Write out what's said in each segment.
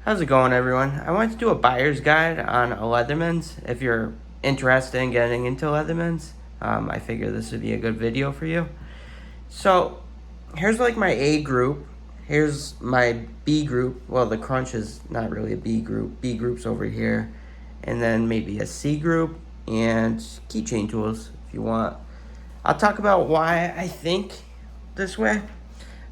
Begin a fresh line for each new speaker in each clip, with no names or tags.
How's it going, everyone? I wanted to do a buyer's guide on a Leatherman's. If you're interested in getting into Leatherman's, I figure this would be a good video for you. So here's like my A group. Here's my B group. Well, the Crunch is not really a B group. B group's over here. And then maybe a C group and Keychain Tools if you want. I'll talk about why I think this way.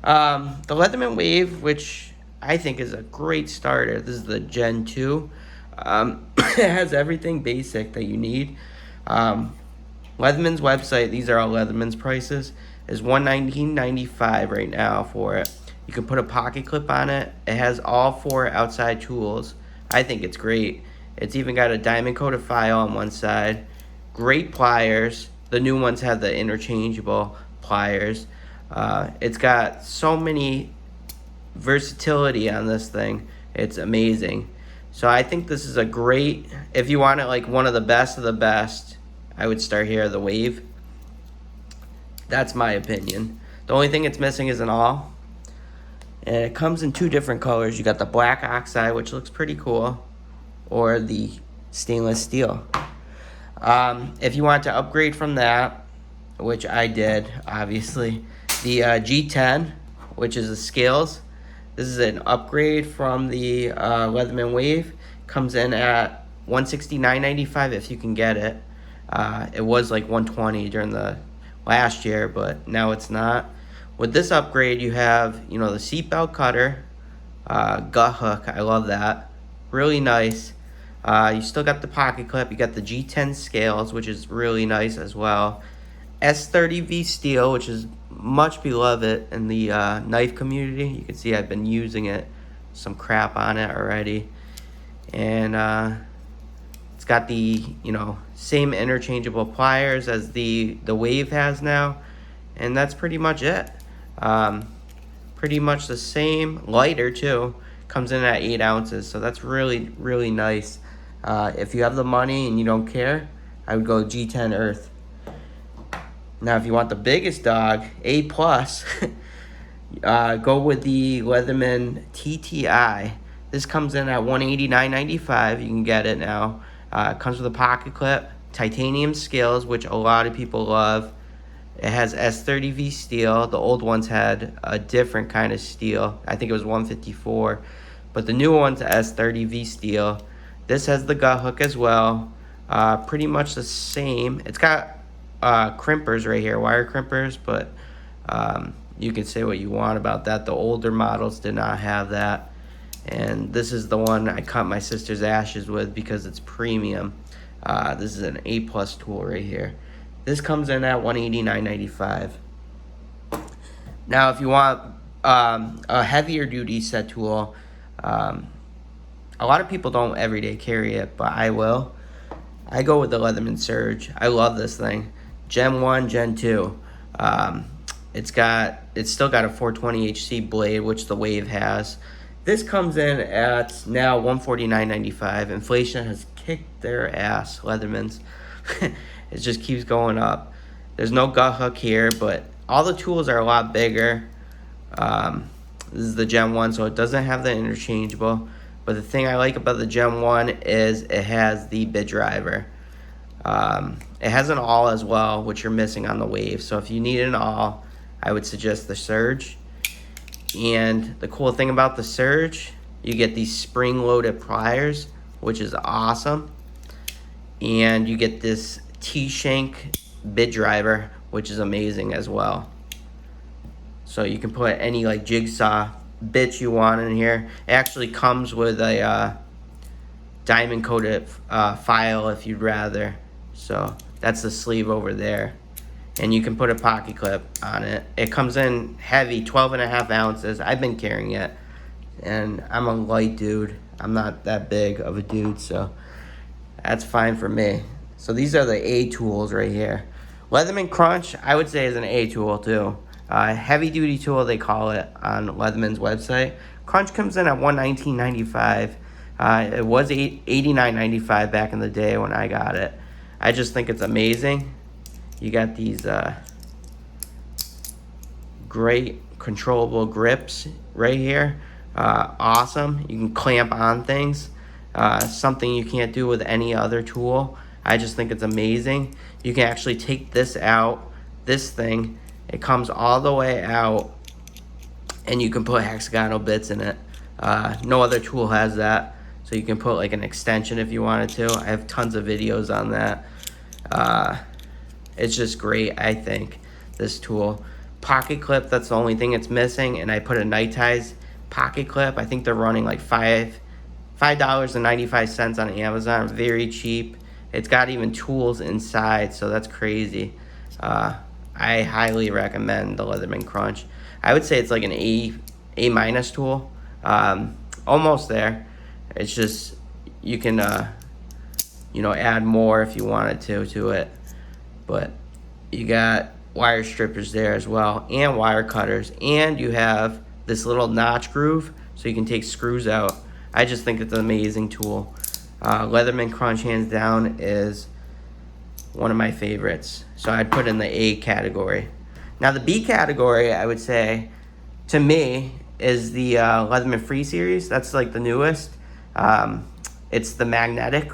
The Leatherman Wave, which I think is a great starter. This is the Gen 2. It has everything basic that you need. Leatherman's website, these are all Leatherman's prices, is $119.95 right now for it. You can put a pocket clip on it. It has all 4 outside tools. I think it's great. It's even got a diamond coated file on one side. Great pliers. The new ones have the interchangeable pliers. It's got so many versatility on this thing. It's amazing. So I think this is a great, if you want it like one of the best, I would start here, the Wave. That's my opinion. The only thing it's missing is an awl. And it comes in 2 different colors. You got the black oxide, which looks pretty cool, or the stainless steel. If you want to upgrade from that, which I did, obviously, the G10, which is the scales. This is an upgrade from the Leatherman Wave. Comes in at $169.95 if you can get it. It was like $120 during the last year, but now it's not. With this upgrade, you have, the seatbelt cutter, gut hook. I love that. Really nice. You still got the pocket clip. You got the G10 scales, which is really nice as well. S30V steel, which is much beloved in the knife community. You can see I've been using it, some crap on it already. And it's got the, same interchangeable pliers as the Wave has now. And that's pretty much it. Pretty much the same, lighter too. Comes in at 8 ounces, so that's really, really nice. If you have the money and you don't care, I would go G10 Earth. Now, if you want the biggest dog, A+, go with the Leatherman TTI. This comes in at $189.95. You can get it now. It comes with a pocket clip, titanium scales, which a lot of people love. It has S30V steel. The old ones had a different kind of steel. I think it was 154. But the new one's S30V steel. This has the gut hook as well. Pretty much the same. It's got crimpers right here, wire crimpers, but you can say what you want about that. The older models did not have that. And this is the one I cut my sister's ashes with because it's premium. This is an A+ tool right here. This comes in at $189.95. Now, if you want a heavier duty set tool, a lot of people don't everyday carry it, but I will. I go with the Leatherman Surge. I love this thing. Gen 1, Gen 2. It's still got a 420 HC blade, which the Wave has. This comes in at now $149.95. Inflation has kicked their ass, Leatherman's. It just keeps going up. There's no gut hook here, but all the tools are a lot bigger. This is the Gen 1, so it doesn't have the interchangeable. But the thing I like about the Gen 1 is it has the bit driver. It has an awl as well, which you're missing on the Wave. So if you need an awl, I would suggest the Surge. And the cool thing about the Surge, you get these spring-loaded pliers, which is awesome. And you get this T-shank bit driver, which is amazing as well. So you can put any like jigsaw bits you want in here. It actually comes with a diamond coated file if you'd rather. So that's the sleeve over there. And you can put a pocket clip on it. It comes in heavy, 12.5 ounces. I've been carrying it. And I'm a light dude. I'm not that big of a dude, so that's fine for me. So these are the A tools right here. Leatherman Crunch, I would say, is an A tool too. Heavy duty tool, they call it on Leatherman's website. Crunch comes in at $119.95. It was $89.95 back in the day when I got it. I just think it's amazing. You got these great controllable grips right here. awesome. You can clamp on things, something you can't do with any other tool. I just think it's amazing. You can actually take this out, this thing, it comes all the way out, and you can put hexagonal bits in it. No other tool has that. So you can put like an extension if you wanted to. I have tons of videos on that. It's just great, I think, this tool. Pocket clip, that's the only thing it's missing, and I put a Nitize pocket clip. I think they're running like $5.95 on Amazon, very cheap. It's got even tools inside, so that's crazy. I highly recommend the Leatherman Crunch. I would say it's like an A minus tool, almost there. It's just you can add more if you wanted to it, but you got wire strippers there as well, and wire cutters, and you have this little notch groove so you can take screws out. I just think it's an amazing tool. Leatherman Crunch, hands down, is one of my favorites, so I'd put in the A category. Now the B category, I would say, to me, is the Leatherman Free Series. That's like the newest. It's the magnetic,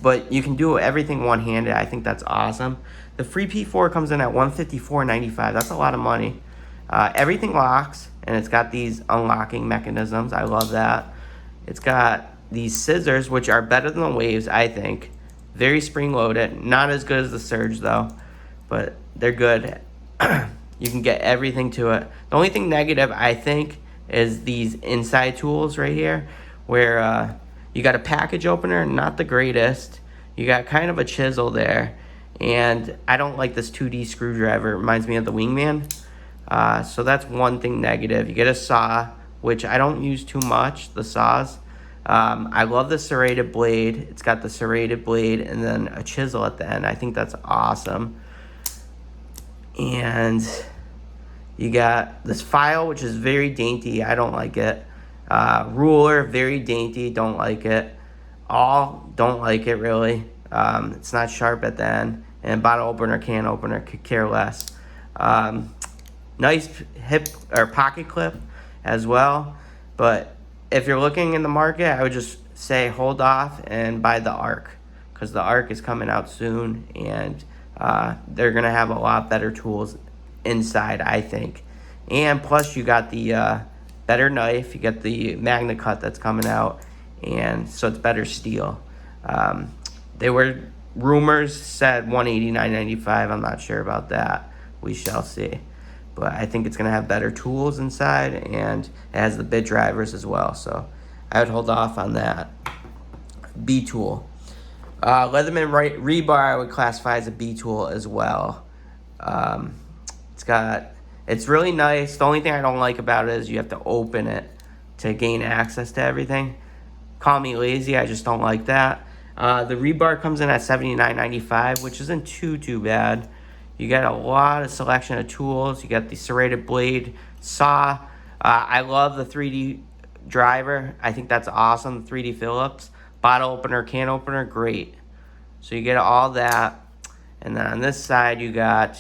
but you can do everything one-handed. I think that's awesome. The Free P4 comes in at $154.95. That's a lot of money. Everything locks, and it's got these unlocking mechanisms. I love that. It's got these scissors, which are better than the Waves, I think. Very spring-loaded. Not as good as the Surge, though, but they're good. You can get everything to it. The only thing negative, I think, is these inside tools right here, where you got a package opener, not the greatest. You got kind of a chisel there, and I don't like this 2D screwdriver. It reminds me of the Wingman. So that's one thing negative. You get a saw, which I don't use too much, the saws. I love the serrated blade. It's got the serrated blade and then a chisel at the end. I think that's awesome. And you got this file, which is very dainty. I don't like it. Ruler, very dainty. Don't like it. Don't like it, really. It's not sharp at the end. And bottle opener, can opener, could care less. Nice hip or pocket clip as well. But if you're looking in the market, I would just say hold off and buy the Arc, because the Arc is coming out soon, and they're going to have a lot better tools inside, I think. And plus you got the better knife, you get the Magna Cut that's coming out, and so it's better steel. They were, rumors said $189.95. I'm not sure about that. We shall see. But I think it's going to have better tools inside, and it has the bit drivers as well. So I would hold off on that. B tool. Leatherman Rebar I would classify as a B tool as well. It's really nice. The only thing I don't like about it is you have to open it to gain access to everything. Call me lazy, I just don't like that. The Rebar comes in at $79.95, which isn't too bad. You got a lot of selection of tools. You got the serrated blade saw. I love the 3D driver. I think that's awesome. 3D Phillips. Bottle opener, can opener, great. So you get all that. And then on this side you got,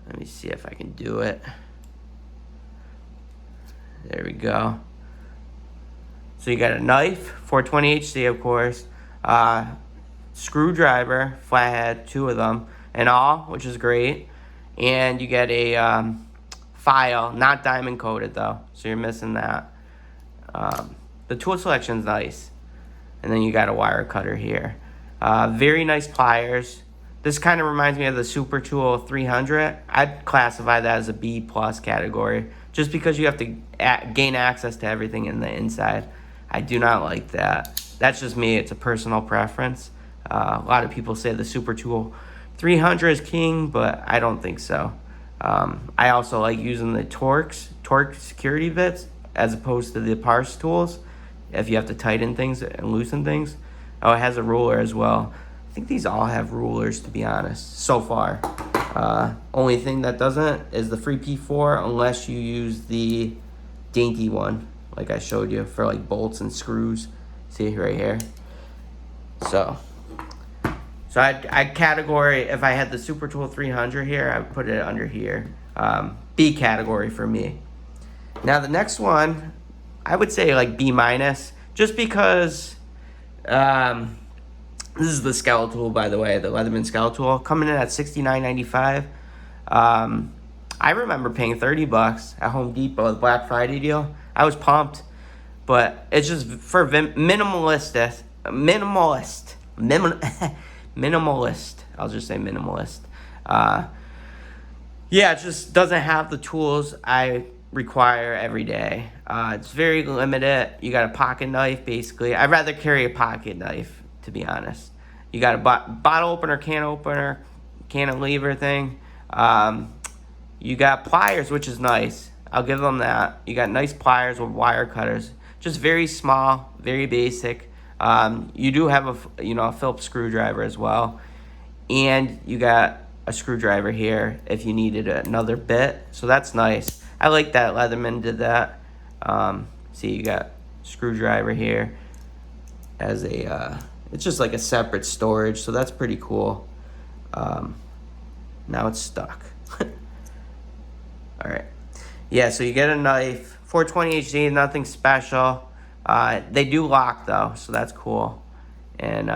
let me see if I can do it. There we go. So you got a knife, 420 HC of course. Screwdriver, flathead, 2 of them and all, which is great. And you get a file, not diamond coated though, so you're missing that. The tool selection's nice. And then you got a wire cutter here. Very nice pliers. This kind of reminds me of the Super Tool 300. I'd classify that as a B plus category, just because you have to gain access to everything in the inside. I do not like that. That's just me. It's a personal preference. A lot of people say the Super Tool 300 is king, but I don't think so. I also like using the torque security bits as opposed to the parse tools if you have to tighten things and loosen things. Oh, it has a ruler as well. I think these all have rulers, to be honest, so far. Only thing that doesn't is the Free P4, unless you use the dainty one, like I showed you, for like bolts and screws. See right here. So I'd category, if I had the Super Tool 300 here, I would put it under here. B category for me. Now the next one, I would say like B minus, just because this is the Skeletal, by the way, the Leatherman Skeletal, coming in at $69.95. I remember paying $30 at Home Depot, the Black Friday deal. I was pumped, but it's just for minimalist. I'll just say minimalist. Yeah, it just doesn't have the tools I require every day. It's very limited. You got a pocket knife, basically. I'd rather carry a pocket knife, to be honest. You got a bottle opener, cantilever thing. You got pliers, which is nice. I'll give them that. You got nice pliers with wire cutters. Just very small, very basic. You do have a Phillips screwdriver as well. And you got a screwdriver here if you needed another bit. So that's nice. I like that Leatherman did that. See, you got screwdriver here as a, it's just like a separate storage. So that's pretty cool. Now it's stuck. All right. Yeah, so you get a knife, 420 HD, nothing special. They do lock though, so that's cool. And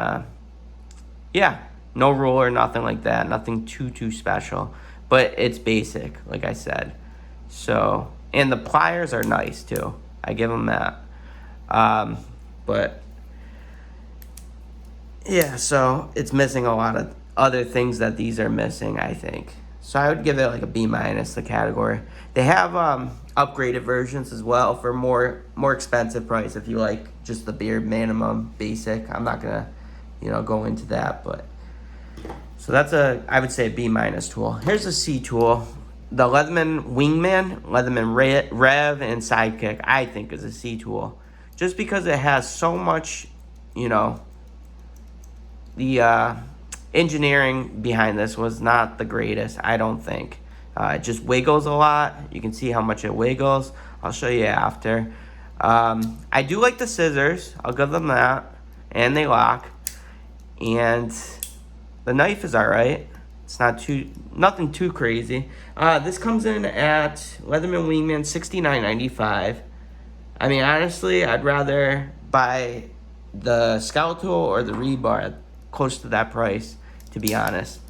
yeah, no ruler, nothing like that, nothing too special. But it's basic, like I said. So, and the pliers are nice too. I give them that. But yeah, so it's missing a lot of other things that these are missing, I think. So I would give it like a B minus, the category. They have upgraded versions as well for more expensive price if you like just the bare minimum basic. I'm not gonna, go into that, but so that's I would say a B minus tool. Here's a C tool. The Leatherman Wingman, Leatherman Rev, and Sidekick, I think is a C tool. Just because it has so much, the engineering behind this was not the greatest, I don't think. It just wiggles a lot. You can see how much it wiggles. I'll show you after. I do like the scissors. I'll give them that. And they lock. And the knife is alright. It's nothing too crazy. This comes in at Leatherman Wingman $69.95. I mean, honestly, I'd rather buy the Skeletal or the Rebar close to that price, to be honest.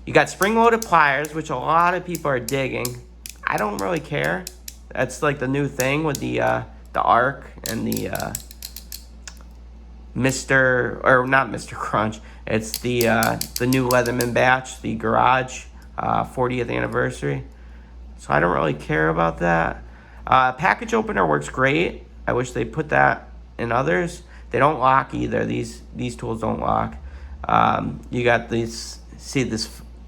You got spring-loaded pliers, which a lot of people are digging. I don't really care. That's like the new thing with the Arc and the not Mr. Crunch. It's the new Leatherman batch, the Garage 40th anniversary. So I don't really care about that. Package opener works great. I wish they put that in others. They don't lock either. These tools don't lock. You got this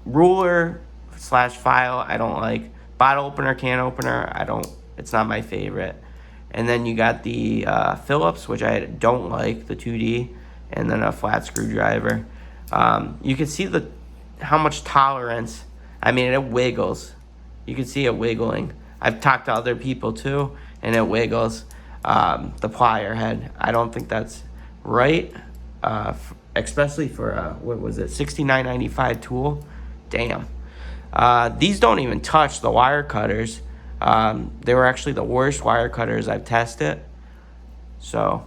ruler / file I don't like. Bottle opener, can opener, it's not my favorite. And then you got the Phillips, which I don't like, the 2D, and then a flat screwdriver. You can see how much tolerance. I mean, it wiggles. You can see it wiggling. I've talked to other people too, and it wiggles. The plier head, I don't think that's right, especially for what was it, $69.95 tool. Damn. These don't even touch the wire cutters. They were actually the worst wire cutters I've tested. So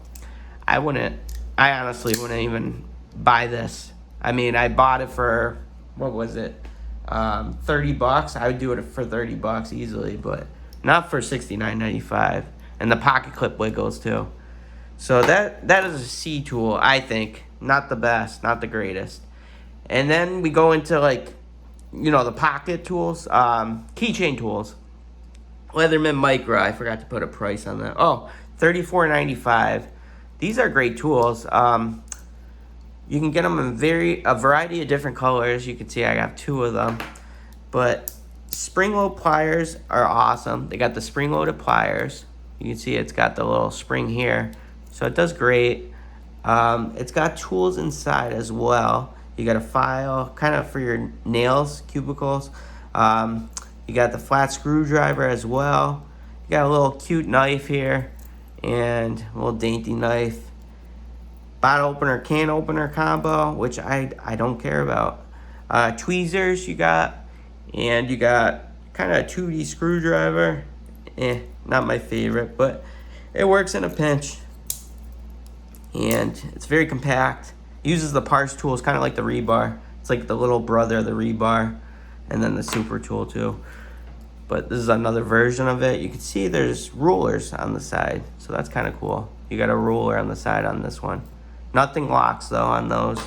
I honestly wouldn't even buy this. I mean, I bought it for, what was it, $30. I would do it for $30 easily, but not for $69.95. And the pocket clip wiggles too. So that is a C tool, I think. Not the best, not the greatest. And then we go into the pocket tools, Keychain Tools. Leatherman Micro, I forgot to put a price on that. Oh, $34.95. These are great tools. You can get them in a variety of different colors. You can see I got 2 of them. But spring-load pliers are awesome. They got the spring-loaded pliers. You can see it's got the little spring here. So it does great. It's got tools inside as well. You got a file, kind of for your nails, cubicles. You got the flat screwdriver as well. You got a little cute knife here. And a little dainty knife. Bottle opener, can opener combo, which I don't care about. Tweezers you got. And you got kind of a 2D screwdriver. Not my favorite, but it works in a pinch. And it's very compact. It uses the parse tool. It's kind of like the rebar. It's like the little brother of the rebar. And then the super tool too. But this is another version of it. You can see there's rulers on the side. So that's kind of cool. You got a ruler on the side on this one. Nothing locks though on those.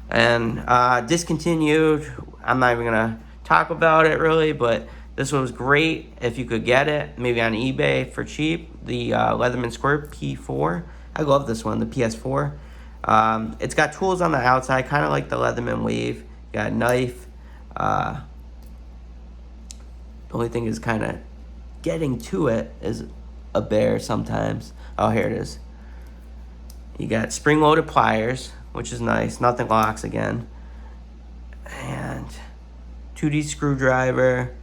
And discontinued. I'm not even gonna talk about it really, but this one was great if you could get it, maybe on eBay for cheap. The Leatherman Squirt P4. I love this one, the PS4. It's got tools on the outside, kind of like the Leatherman Wave. You got a knife. The only thing is kind of getting to it is a bear sometimes. Oh, here it is. You got spring-loaded pliers, which is nice. Nothing locks again. And 2D screwdriver,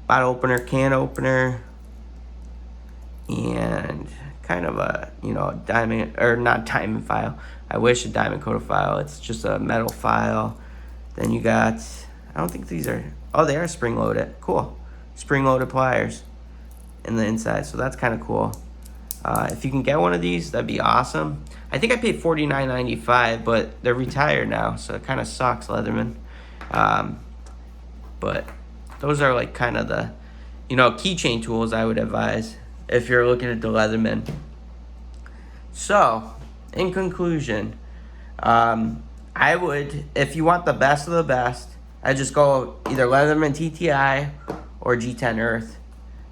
bottle opener, can opener, and kind of a, you know, diamond, or not diamond file. I wish a diamond coated file. It's just a metal file. Then you got, I don't think these are, oh, they are spring loaded. Cool. Spring loaded pliers in the inside. So that's kind of cool. If you can get one of these, that'd be awesome. I think I paid $49.95, but they're retired now, so it kind of sucks, Leatherman. But those are like kind of the, you know, keychain tools I would advise if you're looking at the Leatherman. So, in conclusion, I would, if you want the best of the best, I'd just go either Leatherman TTI or G10 Earth.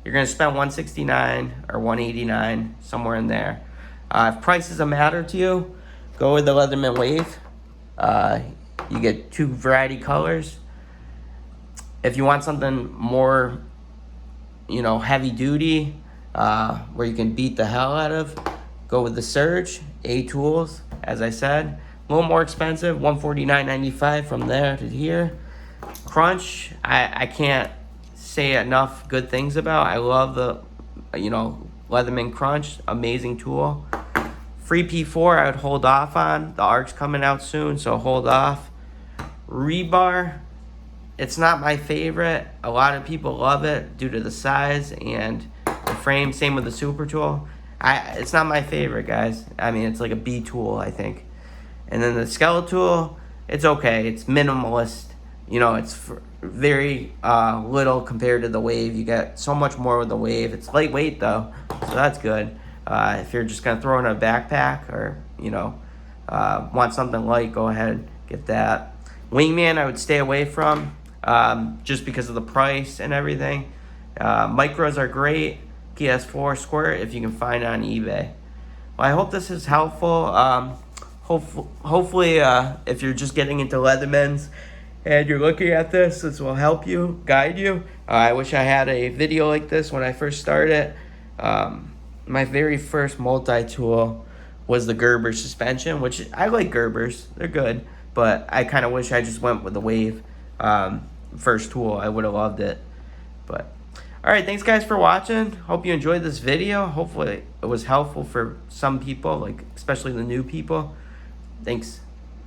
You're going to spend $169 or $189, somewhere in there. If price is a matter to you, go with the Leatherman Wave. You get 2 variety colors. If you want something more, you know, heavy duty, where you can beat the hell out of, go with the Surge, Tools, as I said. A little more expensive, $149.95 from there to here. Crunch, I can't say enough good things about. I love the, you know, Leatherman Crunch, amazing tool. Free P4 I would hold off on. The ARC's coming out soon, so hold off. Rebar, it's not my favorite. A lot of people love it due to the size and the frame. Same with the super tool. It's not my favorite, guys. I mean, it's like a B tool, I think. And then the Skeletal, it's okay. It's minimalist. You know, it's very little compared to the Wave. You get so much more with the Wave. It's lightweight though, so that's good. If you're just gonna throw in a backpack or, you know, want something light, go ahead, get that. Wingman I would stay away from, just because of the price and everything. Micros are great. PS4 Squirt if you can find it on eBay. Well, I hope this is helpful. Hopefully, if you're just getting into Leathermans and you're looking at this will help you, guide you. I wish I had a video like this when I first started. My very first multi-tool was the Gerber suspension, which I like Gerbers. They're good, but I kind of wish I just went with the Wave first tool. I would have loved it. But all right, thanks guys for watching. Hope you enjoyed this video. Hopefully it was helpful for some people, like especially the new people. Thanks.